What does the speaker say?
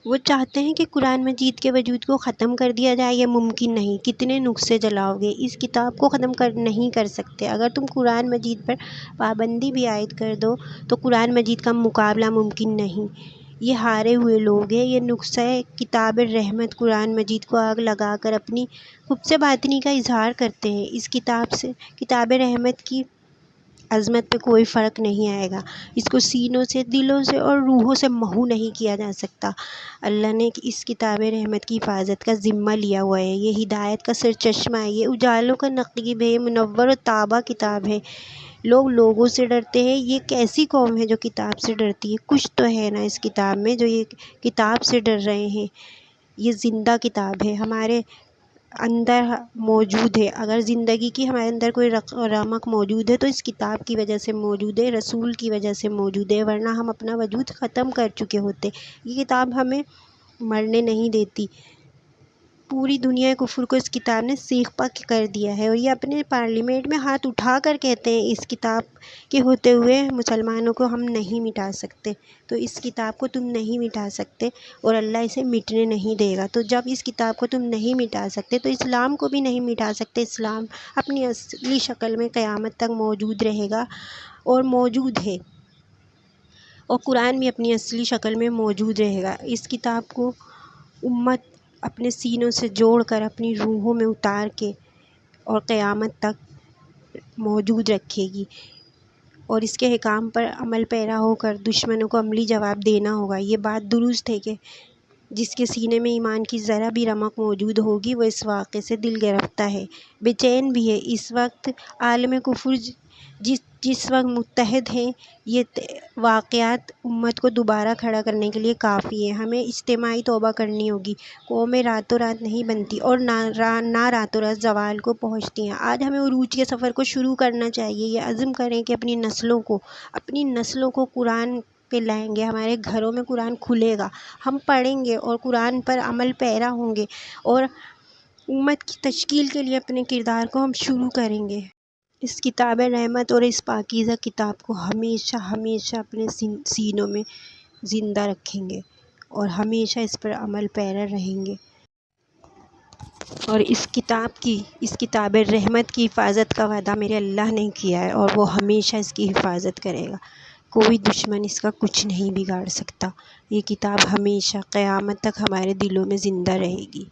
وہ چاہتے ہیں کہ قرآن مجید کے وجود کو ختم کر دیا جائے، یہ ممکن نہیں۔ کتنے نسخے جلاؤ گے، اس کتاب کو ختم نہیں کر سکتے۔ اگر تم قرآن مجید پر پابندی بھی عائد کر دو تو قرآن مجید کا مقابلہ ممکن نہیں۔ یہ ہارے ہوئے لوگ ہیں۔ یہ نسخہ کتاب رحمت قرآن مجید کو آگ لگا کر اپنی خبث باطنی کا اظہار کرتے ہیں۔ اس کتاب سے کتاب رحمت کی عظمت پہ کوئی فرق نہیں آئے گا۔ اس کو سینوں سے، دلوں سے اور روحوں سے محو نہیں کیا جا سکتا۔ اللہ نے اس کتاب رحمت کی حفاظت کا ذمہ لیا ہوا ہے۔ یہ ہدایت کا سرچشمہ ہے، یہ اجالوں کا نقیب ہے، یہ منور و تابہ کتاب ہے۔ لوگ لوگوں سے ڈرتے ہیں، یہ کیسی قوم ہے جو کتاب سے ڈرتی ہے؟ کچھ تو ہے نا اس کتاب میں جو یہ کتاب سے ڈر رہے ہیں۔ یہ زندہ کتاب ہے، ہمارے اندر موجود ہے۔ اگر زندگی کی ہمارے اندر کوئی رمق موجود ہے تو اس کتاب کی وجہ سے موجود ہے، رسول کی وجہ سے موجود ہے، ورنہ ہم اپنا وجود ختم کر چکے ہوتے۔ یہ کتاب ہمیں مرنے نہیں دیتی۔ پوری دنیا کفر کو اس کتاب نے سیخ پا کر دیا ہے، اور یہ اپنے پارلیمنٹ میں ہاتھ اٹھا کر کہتے ہیں اس کتاب کے ہوتے ہوئے مسلمانوں کو ہم نہیں مٹا سکتے۔ تو اس کتاب کو تم نہیں مٹا سکتے اور اللہ اسے مٹنے نہیں دے گا۔ تو جب اس کتاب کو تم نہیں مٹا سکتے تو اسلام کو بھی نہیں مٹا سکتے۔ اسلام اپنی اصلی شکل میں قیامت تک موجود رہے گا اور موجود ہے، اور قرآن بھی اپنی اصلی شکل میں موجود رہے گا۔ اس کتاب کو امت اپنے سینوں سے جوڑ کر اپنی روحوں میں اتار کے اور قیامت تک موجود رکھے گی، اور اس کے احکام پر عمل پیرا ہو کر دشمنوں کو عملی جواب دینا ہوگا۔ یہ بات درست ہے کہ جس کے سینے میں ایمان کی ذرا بھی رمق موجود ہوگی وہ اس واقعے سے دل گرفتہ ہے، بے چین بھی ہے۔ اس وقت عالم کفر جس وقت متحد ہیں، یہ واقعات امت کو دوبارہ کھڑا کرنے کے لیے کافی ہیں۔ ہمیں اجتماعی توبہ کرنی ہوگی۔ قومیں راتوں رات نہیں بنتی اور نہ راتوں رات زوال کو پہنچتی ہیں۔ آج ہمیں عروج کے سفر کو شروع کرنا چاہیے۔ یہ عزم کریں کہ اپنی نسلوں کو قرآن پہ لائیں گے۔ ہمارے گھروں میں قرآن کھلے گا، ہم پڑھیں گے اور قرآن پر عمل پیرا ہوں گے، اور امت کی تشکیل کے لیے اپنے کردار کو ہم شروع کریں گے۔ اس کتاب رحمت اور اس پاکیزہ کتاب کو ہمیشہ ہمیشہ اپنے سینوں میں زندہ رکھیں گے اور ہمیشہ اس پر عمل پیرا رہیں گے، اور اس کتاب رحمت کی حفاظت کا وعدہ میرے اللہ نے کیا ہے، اور وہ ہمیشہ اس کی حفاظت کرے گا۔ کوئی دشمن اس کا کچھ نہیں بگاڑ سکتا۔ یہ کتاب ہمیشہ قیامت تک ہمارے دلوں میں زندہ رہے گی۔